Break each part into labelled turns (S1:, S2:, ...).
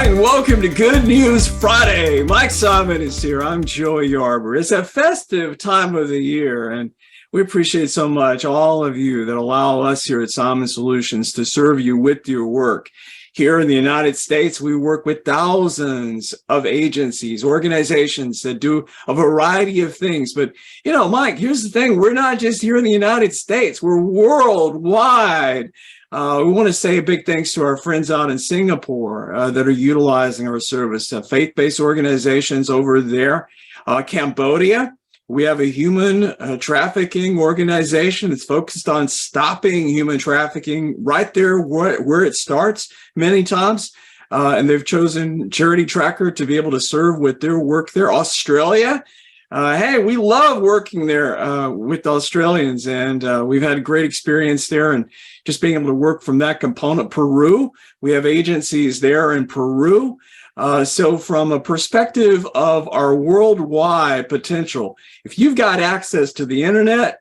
S1: right, and welcome to Good News Friday. Mike Simon is here. I'm Joey Yarber. It's a festive time of the year, and we appreciate so much all of you that allow us here at Simon Solutions to serve you with your work. Here in the United States, we work with thousands of agencies, organizations that do a variety of things. But, Mike, here's the thing. We're not just here in the United States. We're worldwide. We want to say a big thanks to our friends out in Singapore that are utilizing our service, faith-based organizations over there. Cambodia, we have a human trafficking organization that's focused on stopping human trafficking right there where it starts many times. And they've chosen CharityTracker to be able to serve with their work there. Australia, hey, we love working there with Australians, and we've had a great experience there and just being able to work from that component. Peru, we have agencies there in Peru. So from a perspective of our worldwide potential, if you've got access to the internet,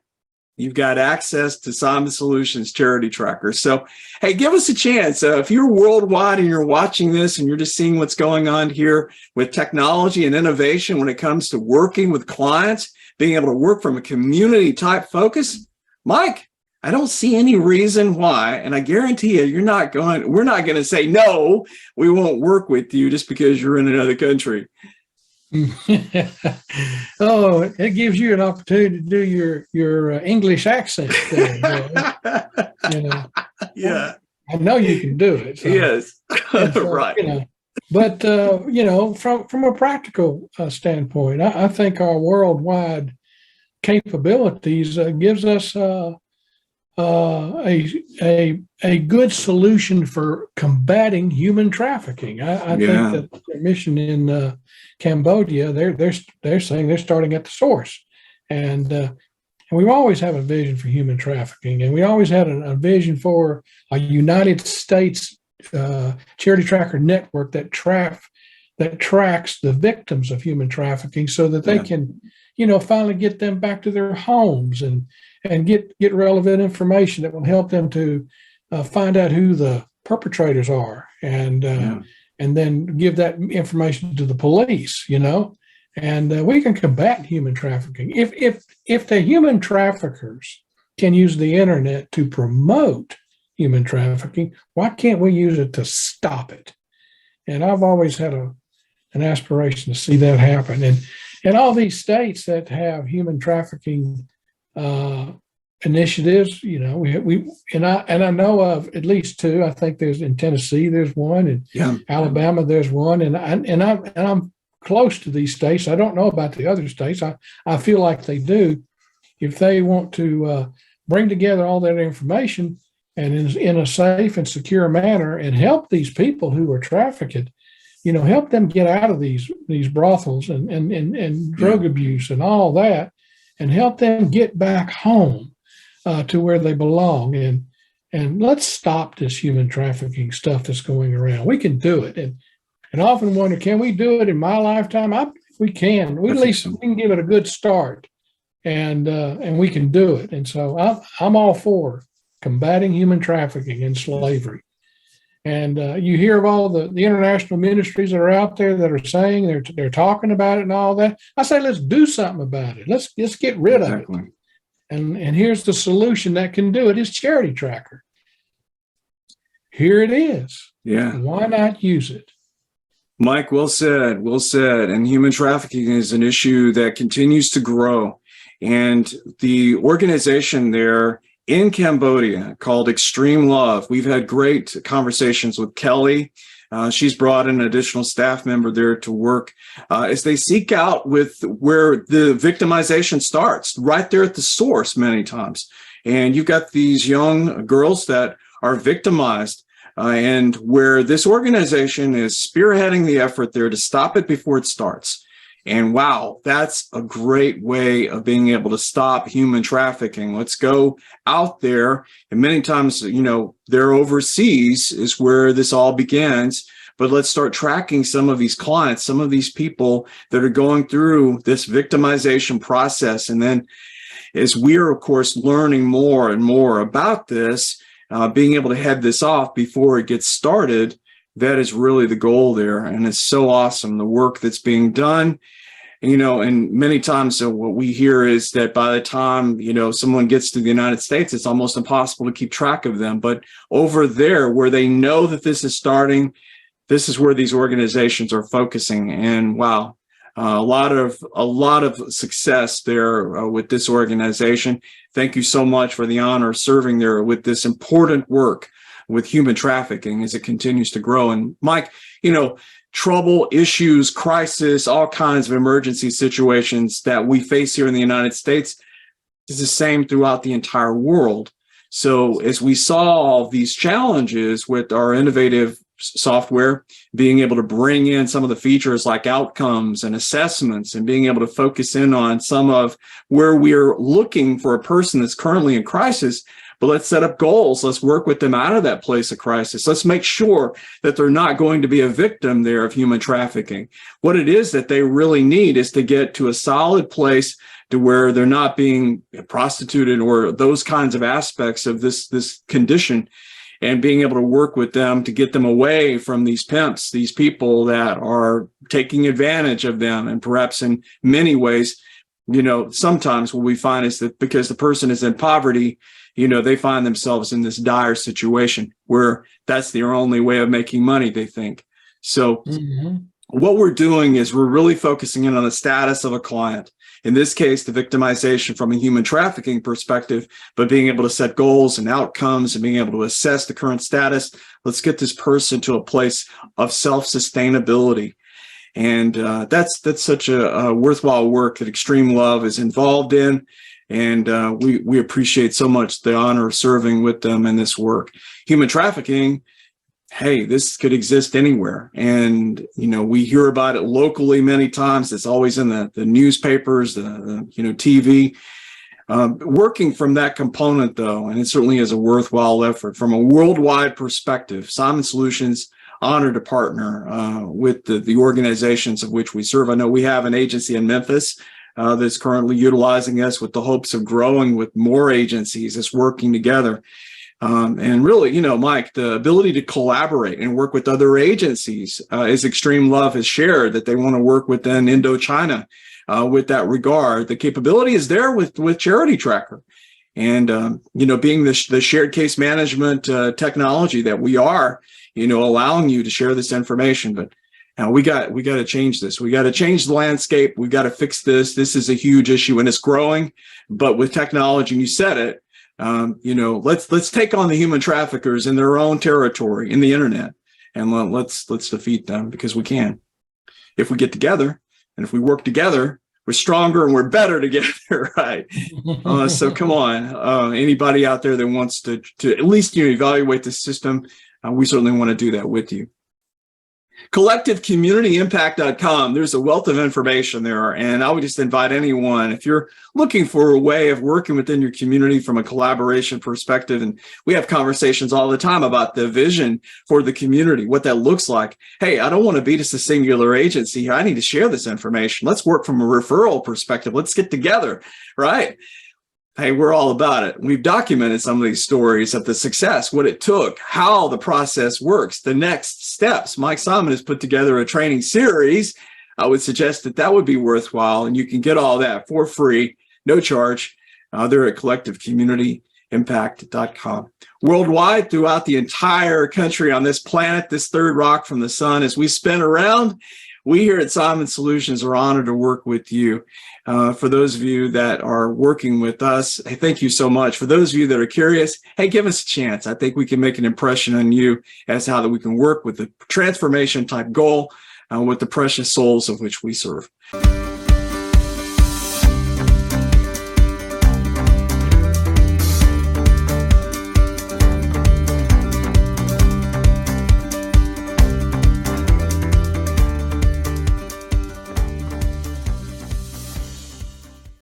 S1: you've got access to Simon Solutions CharityTracker. So, hey, give us a chance. If you're worldwide and you're watching this and you're just seeing what's going on here with technology and innovation when it comes to working with clients, being able to work from a community type focus, Mike, I don't see any reason why, and I guarantee you, we're not going to say, no, we won't work with you just because you're in another country.
S2: Oh, it gives you an opportunity to do your English accent thing.
S1: Yeah.
S2: I know you can do it. So,
S1: yes.
S2: so,
S1: right.
S2: But from a practical standpoint, I think our worldwide capabilities gives us a good solution for combating human trafficking. I think that the mission in Cambodia, they're saying they're starting at the source, and we've always had a vision for human trafficking, and we always had a vision for a United States CharityTracker network that tracks the victims of human trafficking, so that they can, finally get them back to their homes and get relevant information that will help them to find out who the perpetrators are, and then give that information to the police, and we can combat human trafficking. If the human traffickers can use the internet to promote human trafficking, why can't we use it to stop it? And I've always had an aspiration to see that happen. And all these states that have human trafficking initiatives, I know of at least two. I think there's in Tennessee, there's one, in Alabama, there's one, and I'm close to these states. I don't know about the other states. I feel like they do. If they want to bring together all that information and in a safe and secure manner and help these people who are trafficked, help them get out of these brothels and drug abuse and all that, and help them get back home to where they belong. And let's stop this human trafficking stuff that's going around. We can do it. And I often wonder, can we do it in my lifetime? I believe we can. We can give it a good start, and we can do it. And so I'm all for combating human trafficking and slavery. And you hear of all the international ministries that are out there that are saying they're talking about it and all that. I say, let's do something about it. Let's get rid of it. And here's the solution that can do it is CharityTracker. Here it is.
S1: Yeah.
S2: Why not use it?
S1: Mike, well said, well said. And human trafficking is an issue that continues to grow. And the organization there in Cambodia called Extreme Love, we've had great conversations with Kelly. She's brought in an additional staff member there to work as they seek out with where the victimization starts, right there at the source many times. And you've got these young girls that are victimized, and where this organization is spearheading the effort there to stop it before it starts. And wow, that's a great way of being able to stop human trafficking. Let's go out there. And many times, they're overseas is where this all begins. But let's start tracking some of these clients, some of these people that are going through this victimization process. And then as we're, of course, learning more and more about this, being able to head this off before it gets started, That is really the goal there. And it's so awesome, the work that's being done. And many times what we hear is that by the time, someone gets to the United States, it's almost impossible to keep track of them. But over there, where they know that this is starting, this is where these organizations are focusing. And wow, a lot of success there with this organization. Thank you so much for the honor of serving there with this important work with human trafficking as it continues to grow. And Mike, trouble, issues, crisis, all kinds of emergency situations that we face here in the United States is the same throughout the entire world. So as we saw these challenges with our innovative software, being able to bring in some of the features like outcomes and assessments and being able to focus in on some of where we're looking for a person that's currently in crisis, but let's set up goals. Let's work with them out of that place of crisis. Let's make sure that they're not going to be a victim there of human trafficking. What it is that they really need is to get to a solid place to where they're not being prostituted or those kinds of aspects of this condition, and being able to work with them to get them away from these pimps, these people that are taking advantage of them. And perhaps in many ways, sometimes what we find is that because the person is in poverty, they find themselves in this dire situation where that's their only way of making money, they think. So what we're doing is we're really focusing in on the status of a client. In this case, the victimization from a human trafficking perspective, but being able to set goals and outcomes and being able to assess the current status. Let's get this person to a place of self-sustainability. And that's such a worthwhile work that Extreme Love is involved in. And we appreciate so much the honor of serving with them in this work. Human trafficking, hey, this could exist anywhere. And, we hear about it locally many times. It's always in the newspapers, the TV. Working from that component, though, and it certainly is a worthwhile effort from a worldwide perspective, Simon Solutions honored to partner with the organizations of which we serve. I know we have an agency in Memphis that's currently utilizing us with the hopes of growing with more agencies that's working together. And really, Mike, the ability to collaborate and work with other agencies, as Extreme Love has shared that they want to work within Indo-China with that regard. The capability is there with CharityTracker. And, being the shared case management technology that we are, allowing you to share this information. But we got to change this. We got to change the landscape. We got to fix this. This is a huge issue and it's growing. But with technology, and you said it, let's take on the human traffickers in their own territory, in the internet, and let's defeat them, because we can. If we get together and if we work together, we're stronger and we're better together, right? So come on, anybody out there that wants to at least evaluate the system, we certainly want to do that with you. CollectiveCommunityImpact.com. There's a wealth of information there, and I would just invite anyone, if you're looking for a way of working within your community from a collaboration perspective, and we have conversations all the time about the vision for the community, what that looks like. Hey, I don't want to be just a singular agency. I need to share this information. Let's work from a referral perspective. Let's get together, right? Hey, we're all about it. We've documented some of these stories of the success, what it took, how the process works, the next steps. Mike Simon has put together a training series. I would suggest that would be worthwhile, and you can get all that for free, no charge. They're at CollectiveCommunityImpact.com. Worldwide, throughout the entire country on this planet, this third rock from the sun, as we spin around, we here at Simon Solutions are honored to work with you. For those of you that are working with us, hey, thank you so much. For those of you that are curious, hey, give us a chance. I think we can make an impression on you as how that we can work with the transformation type goal with the precious souls of which we serve.